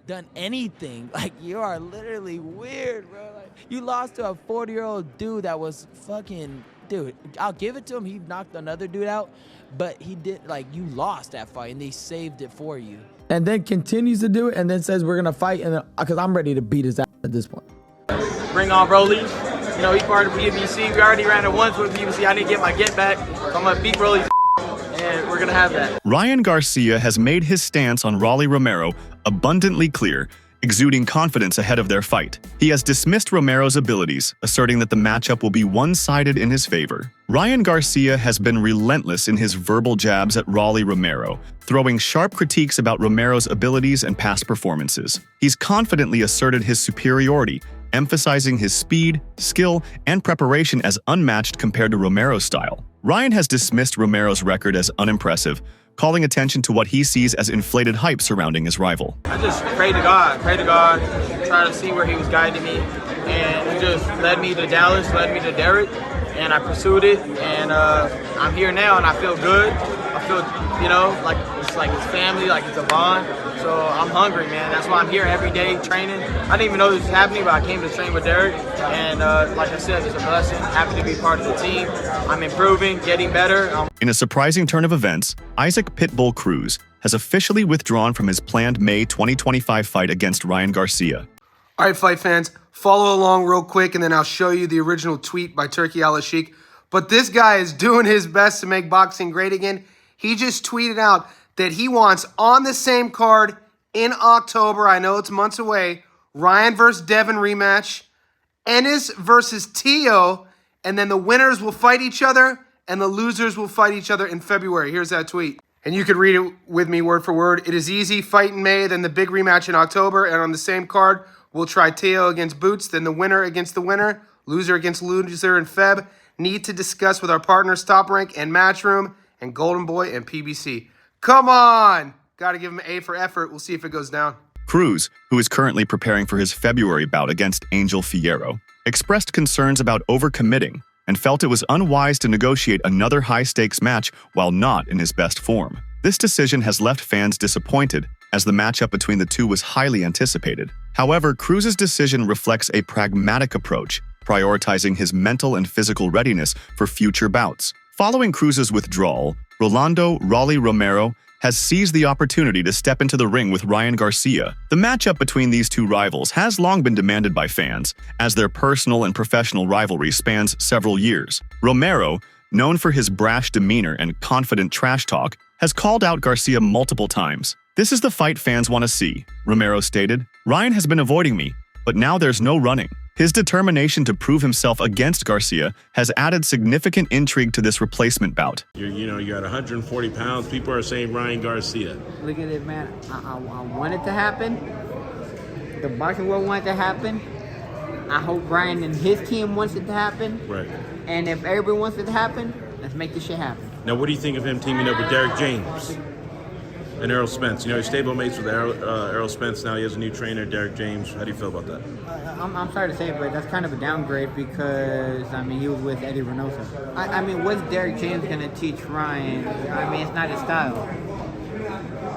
done anything. Like, you are literally weird, bro. Like, you lost to a 40-year-old dude that was fucking, dude, I'll give it to him. He knocked another dude out, but he did, like, you lost that fight and they saved it for you. And then continues to do it and then says we're gonna fight, and because I'm ready to beat his ass at this point. Bring on Rolly. You know, he's part of PBC. We already ran it once with PBC. I need to get my get back. So I'm gonna beat Rolly, and we're gonna have that. Ryan Garcia has made his stance on Rolly Romero abundantly clear, exuding confidence ahead of their fight. He has dismissed Romero's abilities, asserting that the matchup will be one-sided in his favor. Ryan Garcia has been relentless in his verbal jabs at Rolly Romero, throwing sharp critiques about Romero's abilities and past performances. He's confidently asserted his superiority, emphasizing his speed, skill, and preparation as unmatched compared to Romero's style. Ryan has dismissed Romero's record as unimpressive, calling attention to what he sees as inflated hype surrounding his rival. I just pray to God, try to see where he was guiding me, and he just led me to Dallas, led me to Derrick, and I pursued it, and I'm here now, and I feel good. I feel, you know, like it's his family, like it's a bond. So I'm hungry, man. That's why I'm here every day training. I didn't even know this was happening, but I came to train with Derrick, and like I said, it's a blessing. Happy to be part of the team. I'm improving, getting better. In a surprising turn of events, Isaac Pitbull Cruz has officially withdrawn from his planned May 2025 fight against Ryan Garcia. All right, fight fans, follow along real quick, and then I'll show you the original tweet by Turki Al-Sheikh. But this guy is doing his best to make boxing great again. He just tweeted out that he wants on the same card in October, I know it's months away, Ryan versus Devin rematch, Ennis versus Tio, and then the winners will fight each other, and the losers will fight each other in February. Here's that tweet. And you could read it with me word for word. It is easy, fight in May, then the big rematch in October, and on the same card, we'll try Teo against Boots, then the winner against the winner, loser against loser in Feb. Need to discuss with our partners, Top Rank and Matchroom, and Golden Boy and PBC. Come on! Gotta give him an A for effort. We'll see if it goes down. Cruz, who is currently preparing for his February bout against Angel Fierro, expressed concerns about overcommitting and felt it was unwise to negotiate another high-stakes match while not in his best form. This decision has left fans disappointed, as the matchup between the two was highly anticipated. However, Cruz's decision reflects a pragmatic approach, prioritizing his mental and physical readiness for future bouts. Following Cruz's withdrawal, Rolando "Rolly" Romero has seized the opportunity to step into the ring with Ryan Garcia. The matchup between these two rivals has long been demanded by fans, as their personal and professional rivalry spans several years. Romero, known for his brash demeanor and confident trash talk, has called out Garcia multiple times. "This is the fight fans want to see," Romero stated. "Ryan has been avoiding me, but now there's no running." His determination to prove himself against Garcia has added significant intrigue to this replacement bout. You're at 140 pounds. People are saying Ryan Garcia. Look at it, man. I want it to happen. The boxing world wants it to happen. I hope Ryan and his team wants it to happen. Right. And if everybody wants it to happen, let's make this shit happen. Now, what do you think of him teaming up with Derrick James and Errol Spence? You know, he's stablemates with Errol Spence now. He has a new trainer, Derrick James. How do you feel about that? I'm sorry to say it, but that's kind of a downgrade because, I mean, he was with Eddie Reynoso. I mean, what's Derrick James going to teach Ryan? I mean, it's not his style.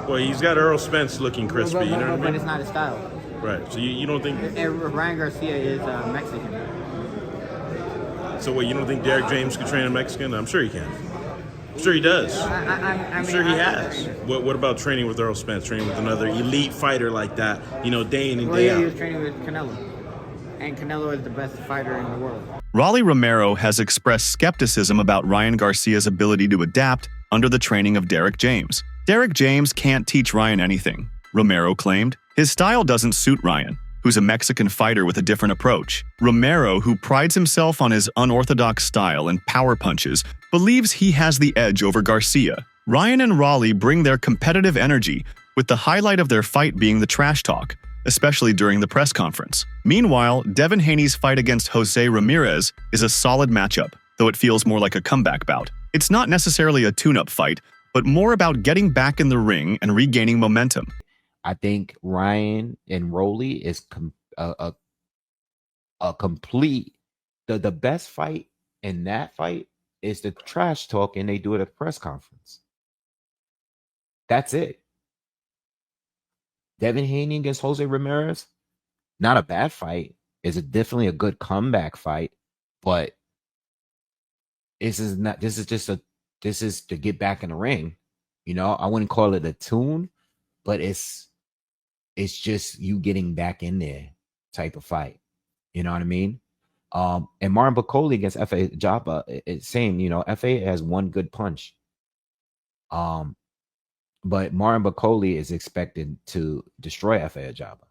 Well, he's got Errol Spence looking crispy, you know what I mean? But it's not his style. Right, so you don't think... Ryan Garcia is Mexican. So what, you don't think Derrick James can train a Mexican? I'm sure he can. I'm sure he does. I'm sure he has. What about training with Errol Spence, training with another elite fighter like that, you know, day in and day out? He was training with Canelo. And Canelo is the best fighter in the world. Rolly Romero has expressed skepticism about Ryan Garcia's ability to adapt under the training of Derrick James. Derrick James can't teach Ryan anything, Romero claimed. His style doesn't suit Ryan, who's a Mexican fighter with a different approach. Romero, who prides himself on his unorthodox style and power punches, believes he has the edge over Garcia. Ryan and Rolly bring their competitive energy, with the highlight of their fight being the trash talk, especially during the press conference. Meanwhile, Devin Haney's fight against Jose Ramirez is a solid matchup, though it feels more like a comeback bout. It's not necessarily a tune-up fight, but more about getting back in the ring and regaining momentum. I think Ryan and Rolly is a complete. The best fight in that fight is the trash talk, and they do it at a press conference. That's it. Devin Haney against Jose Ramirez, not a bad fight. It's definitely a good comeback fight, but this is to get back in the ring. You know, I wouldn't call it a tune, but it's just you getting back in there type of fight. You know what I mean? And Martin Bakoli against F.A. Japa, it's same, you know, F.A. has one good punch. But Martin Bakoli is expected to destroy F.A. Japa.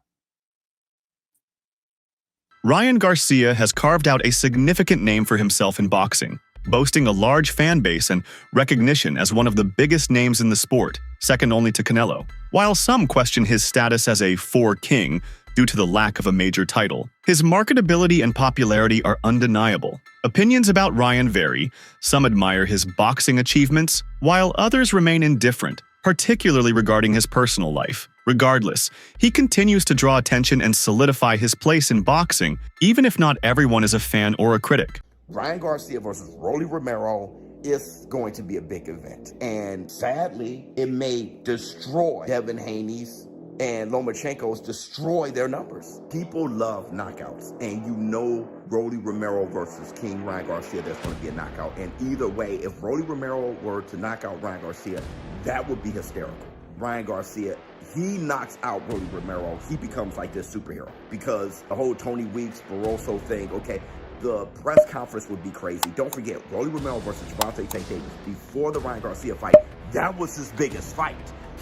Ryan Garcia has carved out a significant name for himself in boxing, boasting a large fan base and recognition as one of the biggest names in the sport, second only to Canelo. While some question his status as a four-king due to the lack of a major title, his marketability and popularity are undeniable. Opinions about Ryan vary. Some admire his boxing achievements, while others remain indifferent, particularly regarding his personal life. Regardless, he continues to draw attention and solidify his place in boxing, even if not everyone is a fan or a critic. Ryan Garcia versus Rolly Romero is going to be a big event. And sadly, it may destroy Devin Haney's and Lomachenko's, destroy their numbers. People love knockouts. And you know Rolly Romero versus King Ryan Garcia, there's going to be a knockout. And either way, if Rolly Romero were to knock out Ryan Garcia, that would be hysterical. Ryan Garcia, he knocks out Rolly Romero, he becomes like this superhero. Because the whole Tony Weeks, Barroso thing, okay, the press conference would be crazy. Don't forget, Rolly Romero versus Gervonta Tank Davis, before the Ryan Garcia fight, that was his biggest fight.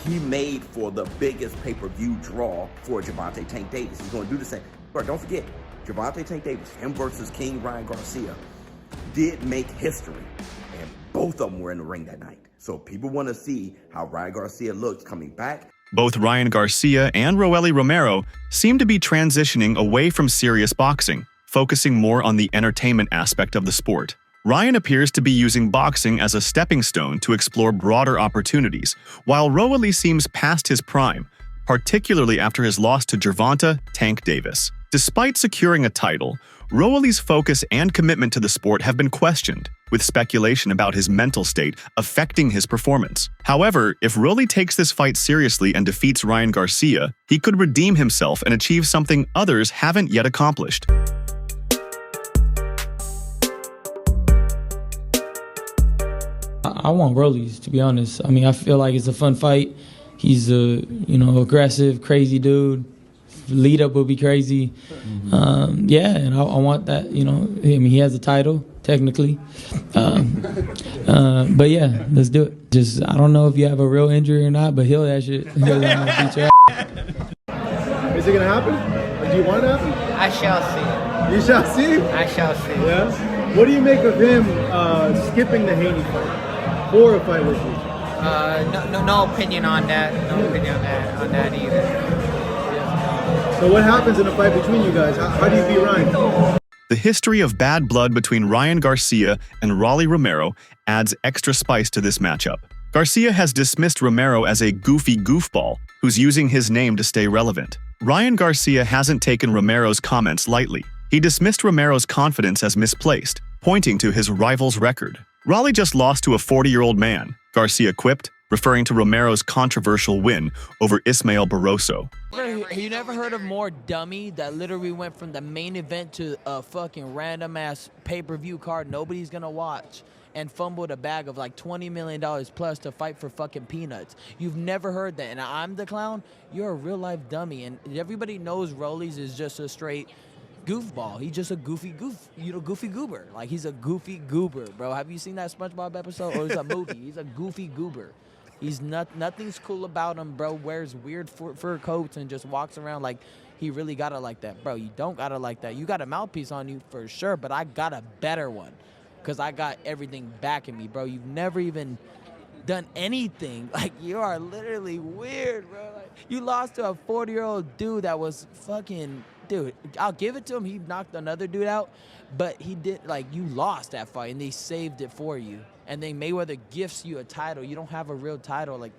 He made for the biggest pay-per-view draw for Gervonta Tank Davis. He's going to do the same. But don't forget, Gervonta Tank Davis, him versus King Ryan Garcia, did make history. And both of them were in the ring that night. So people want to see how Ryan Garcia looks coming back. Both Ryan Garcia and Rolly Romero seem to be transitioning away from serious boxing, focusing more on the entertainment aspect of the sport. Ryan appears to be using boxing as a stepping stone to explore broader opportunities, while Rolly seems past his prime, particularly after his loss to Gervonta Tank Davis. Despite securing a title, Rolly's focus and commitment to the sport have been questioned, with speculation about his mental state affecting his performance. However, if Rolly takes this fight seriously and defeats Ryan Garcia, he could redeem himself and achieve something others haven't yet accomplished. I want Rollies, to be honest. I mean, I feel like it's a fun fight. He's a, aggressive, crazy dude. Lead up will be crazy. Yeah, and I want that, I mean, he has a title, technically. But yeah, let's do it. Just, I don't know if you have a real injury or not, but heal that shit. He'll beat your ass. Is it going to happen? Or do you want it to happen? I shall see. You shall see? I shall see. Yeah? What do you make of him skipping the Haney fight for a fight with you? No opinion on that. No opinion on that either. So what happens in a fight between you guys? How do you beat Ryan? The history of bad blood between Ryan Garcia and Rolly Romero adds extra spice to this matchup. Garcia has dismissed Romero as a goofy goofball who's using his name to stay relevant. Ryan Garcia hasn't taken Romero's comments lightly. He dismissed Romero's confidence as misplaced, pointing to his rival's record. Rolly just lost to a 40-year-old man, Garcia quipped, referring to Romero's controversial win over Ismael Barroso. You never heard of more dummy that literally went from the main event to a fucking random-ass pay-per-view card nobody's gonna watch and fumbled a bag of like $20 million plus to fight for fucking peanuts. You've never heard that, and I'm the clown? You're a real-life dummy, and everybody knows Rollies is just a straight goofball. He's just a goofy goober. Like, he's a goofy goober, bro. Have you seen that SpongeBob episode? Or it's a movie. He's a goofy goober. He's nothing's cool about him, bro. Wears weird fur coats and just walks around like he really got it like that. Bro, you don't got it like that. You got a mouthpiece on you for sure, but I got a better one because I got everything backing me, bro. You've never even done anything. Like, you are literally weird, bro. Like, you lost to a 40-year-old dude that was fucking... Dude, I'll give it to him. He knocked another dude out, but he did, like, you lost that fight, and they saved it for you. And then Mayweather gifts you a title. You don't have a real title. Like,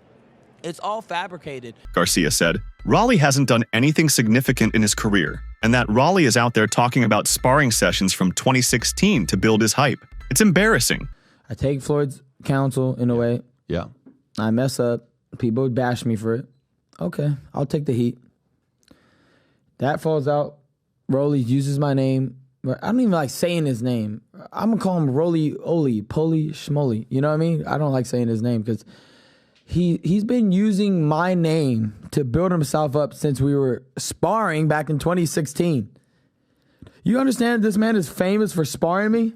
it's all fabricated. Garcia said, Rolly hasn't done anything significant in his career, and that Rolly is out there talking about sparring sessions from 2016 to build his hype. It's embarrassing. I take Floyd's counsel in a way. Yeah. I mess up. People bash me for it. Okay, I'll take the heat. That falls out. Rolly uses my name. I don't even like saying his name. I'm gonna call him Rolly Oli, Poly Schmoly. You know what I mean? I don't like saying his name because he's been using my name to build himself up since we were sparring back in 2016. You understand this man is famous for sparring me?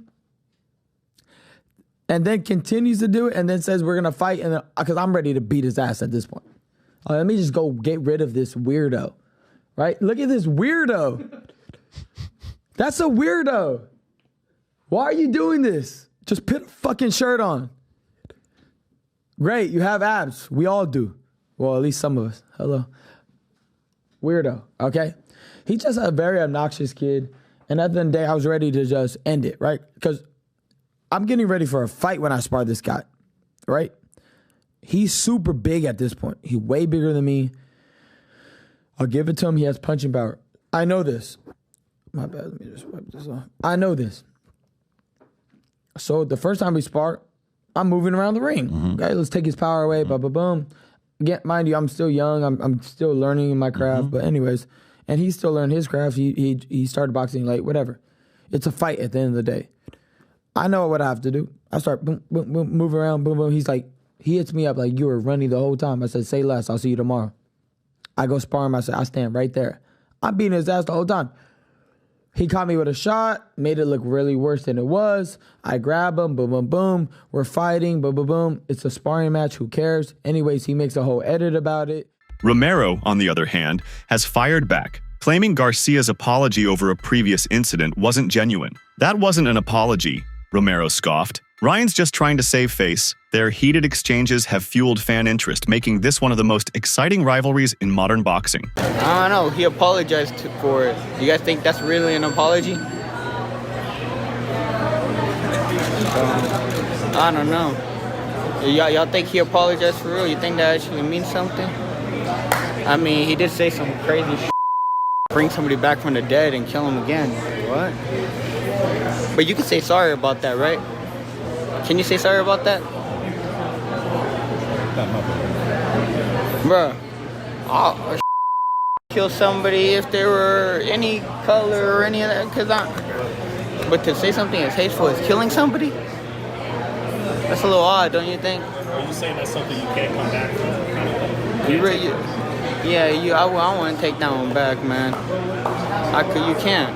And then continues to do it and then says we're gonna fight and because I'm ready to beat his ass at this point. Let me just go get rid of this weirdo. Right? Look at this weirdo. That's a weirdo. Why are you doing this? Just put a fucking shirt on. Great, you have abs. We all do. Well, at least some of us. Hello. Weirdo, okay? He's just a very obnoxious kid. And at the end of the day, I was ready to just end it, right? Because I'm getting ready for a fight when I spar this guy, right? He's super big at this point. He's way bigger than me. I'll give it to him. He has punching power. I know this. My bad. Let me just wipe this off. I know this. So the first time we spar, I'm moving around the ring. Okay, let's take his power away. Boom, boom, boom. Again, mind you, I'm still young. I'm still learning in my craft. But anyways, and he's still learning his craft. He started boxing late. Whatever. It's a fight at the end of the day. I know what I have to do. I start boom, boom, boom, move around, boom, boom. He's like, he hits me up like you were running the whole time. I said, say less. I'll see you tomorrow. I go spar him. I said, I stand right there. I'm beating his ass the whole time. He caught me with a shot, made it look really worse than it was. I grab him, boom, boom, boom. We're fighting, boom, boom, boom. It's a sparring match, who cares? Anyways, he makes a whole edit about it. Romero, on the other hand, has fired back, claiming Garcia's apology over a previous incident wasn't genuine. That wasn't an apology, Romero scoffed. Ryan's just trying to save face. Their heated exchanges have fueled fan interest, making this one of the most exciting rivalries in modern boxing. I don't know. He apologized for it. You guys think that's really an apology? I don't know. Y'all think he apologized for real? You think that actually means something? I mean, he did say some crazy shit. Bring somebody back from the dead and kill him again. What? But you can say sorry about that, right? Can you say sorry about that? Bruh, I'll kill somebody if they were any color or any of that, but to say something as hateful as killing somebody? That's a little odd, don't you think? Are you saying that's something you can't come back from? I want to take that one back, man. You can't.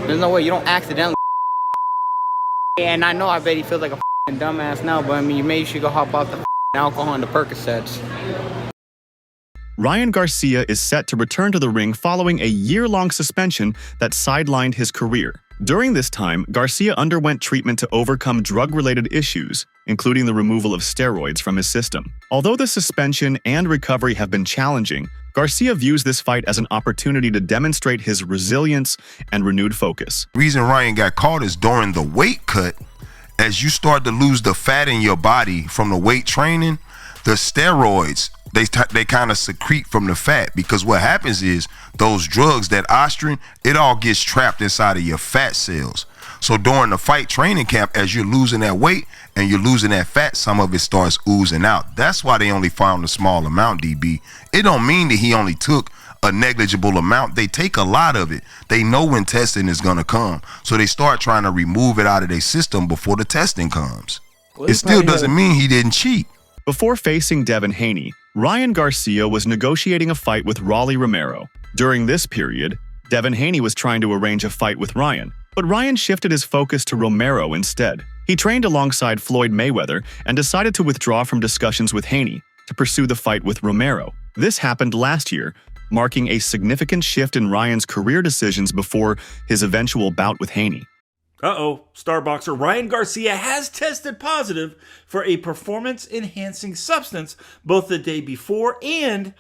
There's no way. You don't accidentally. And I know I bet he feels like a dumbass now, but I mean, maybe you should go hop out the alcohol and the Percocets. Ryan Garcia is set to return to the ring following a year-long suspension that sidelined his career. During this time, Garcia underwent treatment to overcome drug-related issues, including the removal of steroids from his system. Although the suspension and recovery have been challenging, Garcia views this fight as an opportunity to demonstrate his resilience and renewed focus. The reason Ryan got caught is during the weight cut. As you start to lose the fat in your body from the weight training, the steroids, they kind of secrete from the fat, because what happens is those drugs, that ostrin, it all gets trapped inside of your fat cells. So during the fight training camp, as you're losing that weight and you're losing that fat, some of it starts oozing out. That's why they only found a small amount, DB. It don't mean that he only took a negligible amount. They take a lot of it. They know when testing is going to come. So they start trying to remove it out of their system before the testing comes. It still doesn't mean he didn't cheat. Before facing Devin Haney, Ryan Garcia was negotiating a fight with Rolly Romero. During this period, Devin Haney was trying to arrange a fight with Ryan, but Ryan shifted his focus to Romero instead. He trained alongside Floyd Mayweather and decided to withdraw from discussions with Haney to pursue the fight with Romero. This happened last year, marking a significant shift in Ryan's career decisions before his eventual bout with Haney. Star boxer Ryan Garcia has tested positive for a performance-enhancing substance both the day before and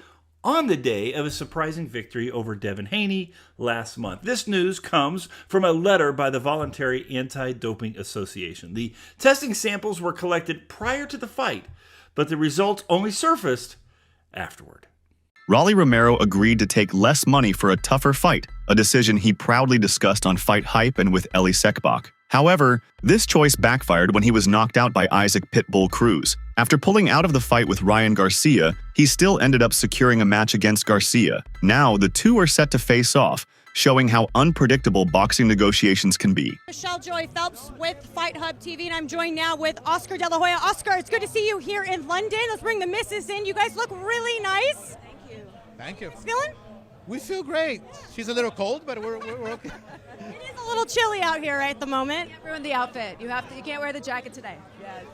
on the day of a surprising victory over Devin Haney last month. This news comes from a letter by the Voluntary Anti-Doping Association. The testing samples were collected prior to the fight, but the results only surfaced afterward. Rolly Romero agreed to take less money for a tougher fight, a decision he proudly discussed on Fight Hype and with Elie Seckbach. However, this choice backfired when he was knocked out by Isaac Pitbull Cruz. After pulling out of the fight with Ryan Garcia, he still ended up securing a match against Garcia. Now, the two are set to face off, showing how unpredictable boxing negotiations can be. Michelle Joy Phelps with Fight Hub TV, and I'm joined now with Oscar De La Hoya. Oscar, it's good to see you here in London. Let's bring the missus in. You guys look really nice. Thank you. Thank you. Feeling? We feel great. She's a little cold, but we're okay. It is a little chilly out here right at the moment. You can't ruin the outfit. You can't wear the jacket today. Yes.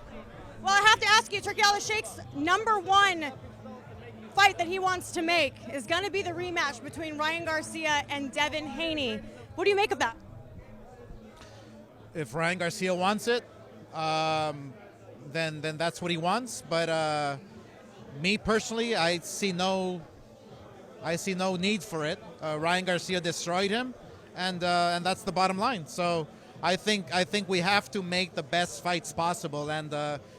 Well, I have to ask you, Turki Al-Sheikh's #1 fight that he wants to make is going to be the rematch between Ryan Garcia and Devin Haney. What do you make of that? If Ryan Garcia wants it, then that's what he wants. But me personally, I see no need for it. Ryan Garcia destroyed him, and that's the bottom line. So I think we have to make the best fights possible. And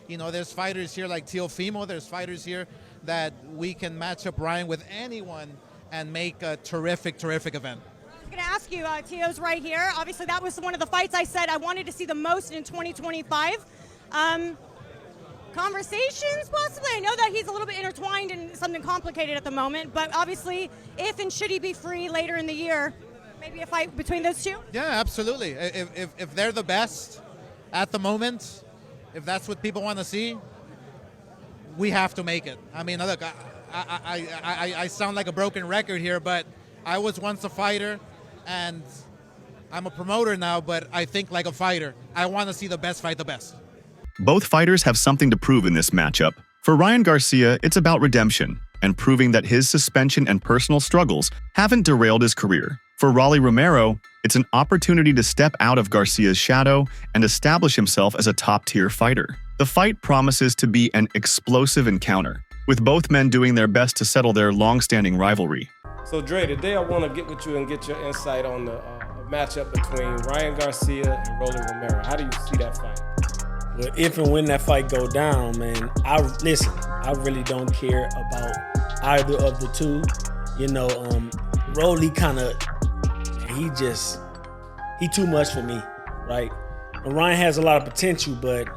there's fighters here like Teofimo. There's fighters here that we can match up Ryan with anyone and make a terrific event. I was going to ask you, Teo's right here. Obviously, that was one of the fights I said I wanted to see the most in 2025. Conversations, possibly. I know that he's a little bit intertwined in something complicated at the moment, but obviously, if and should he be free later in the year, maybe a fight between those two? Yeah, absolutely. If they're the best at the moment, if that's what people want to see, we have to make it. I mean, look, I sound like a broken record here, but I was once a fighter, and I'm a promoter now, but I think like a fighter. I want to see the best fight the best. Both fighters have something to prove in this matchup. For Ryan Garcia, it's about redemption and proving that his suspension and personal struggles haven't derailed his career. For Rolly Romero, it's an opportunity to step out of Garcia's shadow and establish himself as a top-tier fighter. The fight promises to be an explosive encounter, with both men doing their best to settle their long-standing rivalry. So Dre, today I want to get with you and get your insight on the matchup between Ryan Garcia and Rolly Romero. How do you see that fight? Well, if and when that fight go down, man, I really don't care about either of the two. Rolly he too much for me, right? And Ryan has a lot of potential, but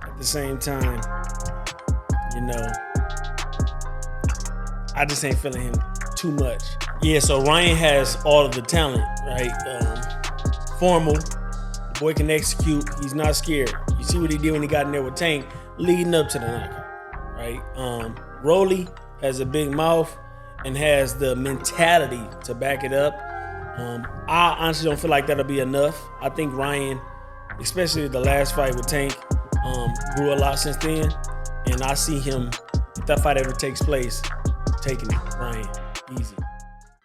at the same time, I just ain't feeling him too much. Yeah, so Ryan has all of the talent, right? Formal, the boy can execute, he's not scared. You see what he did when he got in there with Tank, leading up to the knockout, right? Rolly has a big mouth and has the mentality to back it up. I honestly don't feel like that'll be enough. I think Ryan, especially the last fight with Tank, grew a lot since then. And I see him, if that fight ever takes place, taking it, Ryan, easy.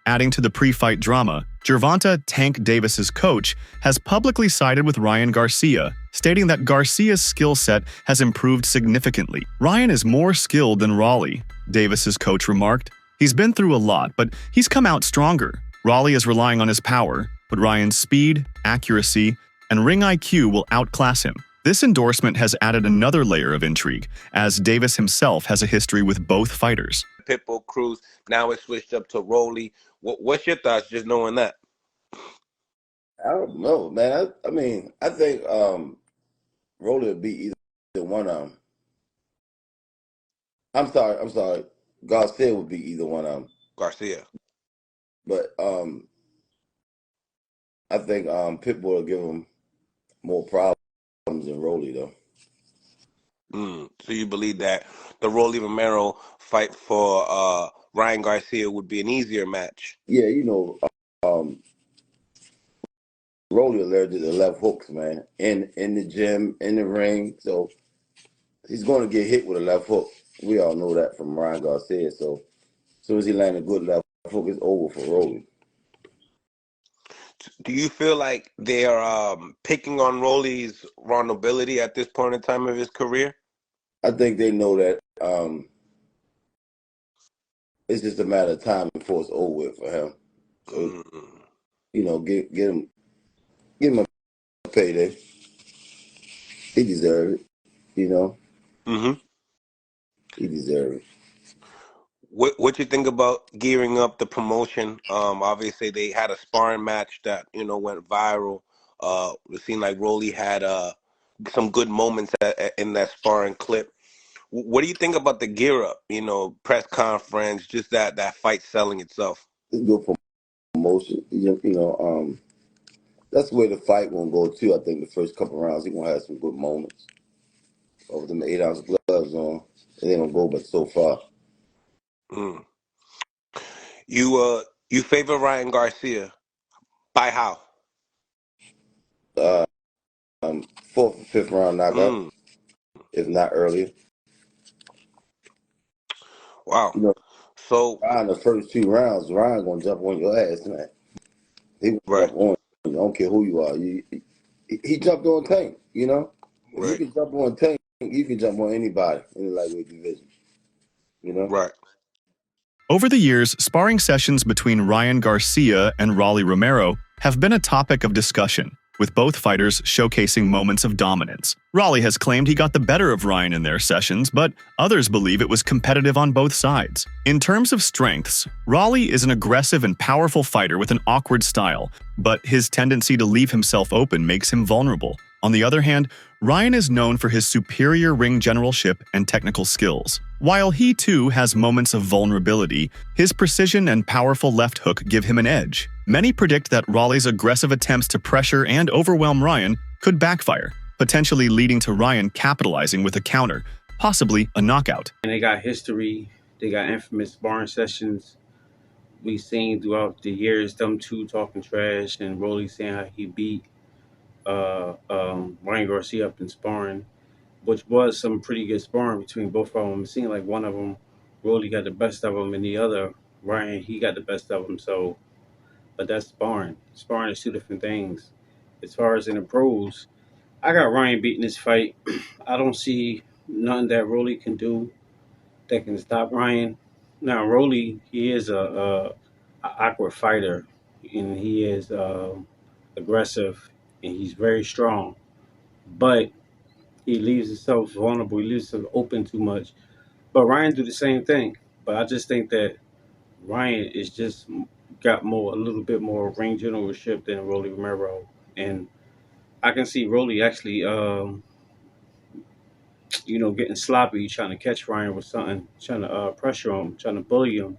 Adding to the pre-fight drama, Gervonta Tank Davis's coach has publicly sided with Ryan Garcia, stating that Garcia's skill set has improved significantly. Ryan is more skilled than Rolly, Davis's coach remarked. He's been through a lot, but he's come out stronger. Rolly is relying on his power, but Ryan's speed, accuracy, and ring IQ will outclass him. This endorsement has added another layer of intrigue, as Davis himself has a history with both fighters. Pitbull Cruz, now it's switched up to Rolly. What's your thoughts just knowing that? I don't know, man. I think Rolly would be either one of them. I'm sorry. Garcia would be either one of them. Garcia. But I think Pitbull will give him more problems than Rolly, though. So you believe that the Rolly Romero fight for Ryan Garcia would be an easier match? Yeah, Rolly allergic to left hooks, man. In the gym, in the ring, so he's going to get hit with a left hook. We all know that from Ryan Garcia. So as soon as he lands a good left hook, it's over for Rolly. Do you feel like they're picking on Rolly's vulnerability at this point in time of his career? I think they know that it's just a matter of time before it's over with for him. So, get him a payday. He deserves it, He deserves it. What you think about gearing up the promotion? Obviously, they had a sparring match that went viral It seemed like Rolly had some good moments in that sparring clip. What do you think about the gear up? You know, press conference, just that fight selling itself. It's good promotion. That's where the fight gonna go too. I think the first couple rounds he gonna have some good moments. Over them 8-ounce gloves on, it ain't gonna go but so far. Mm. You favor Ryan Garcia by how? Uh, 4th or 5th round knockout, if not earlier. Wow. You know, so Ryan, the first 2 rounds, Ryan gonna jump on your ass, man. He gonna jump on you. I don't care who you are. He jumped on Tank. You know, if you can jump on Tank, you can jump on anybody in the lightweight division. You know, right. Over the years, sparring sessions between Ryan Garcia and Rolly Romero have been a topic of discussion, with both fighters showcasing moments of dominance. Rolly has claimed he got the better of Ryan in their sessions, but others believe it was competitive on both sides. In terms of strengths, Rolly is an aggressive and powerful fighter with an awkward style, but his tendency to leave himself open makes him vulnerable. On the other hand, Ryan is known for his superior ring generalship and technical skills. While he too has moments of vulnerability, his precision and powerful left hook give him an edge. Many predict that Rolly's aggressive attempts to pressure and overwhelm Ryan could backfire, potentially leading to Ryan capitalizing with a counter, possibly a knockout. And they got history, they got infamous sparring sessions. We've seen throughout the years them two talking trash and Rolly saying how he beat Ryan Garcia up in sparring, which was some pretty good sparring between both of them. It seemed like one of them, Rolly got the best of him, and the other, Ryan, he got the best of him. So, but that's sparring. Sparring is two different things. As far as in the pros, I got Ryan beating this fight. I don't see nothing that Rolly can do that can stop Ryan. Now, Rolly, he is a awkward fighter, and he is aggressive, and he's very strong. But he leaves himself vulnerable. He leaves himself open too much. But Ryan do the same thing. But I just think that Ryan is just got a little bit more ring generalship than Rolly Romero, and I can see Rolly actually, getting sloppy, trying to catch Ryan with something, trying to pressure him, trying to bully him,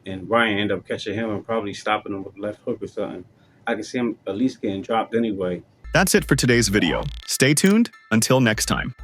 and Ryan end up catching him and probably stopping him with a left hook or something. I can see him at least getting dropped anyway. That's it for today's video. Stay tuned until next time.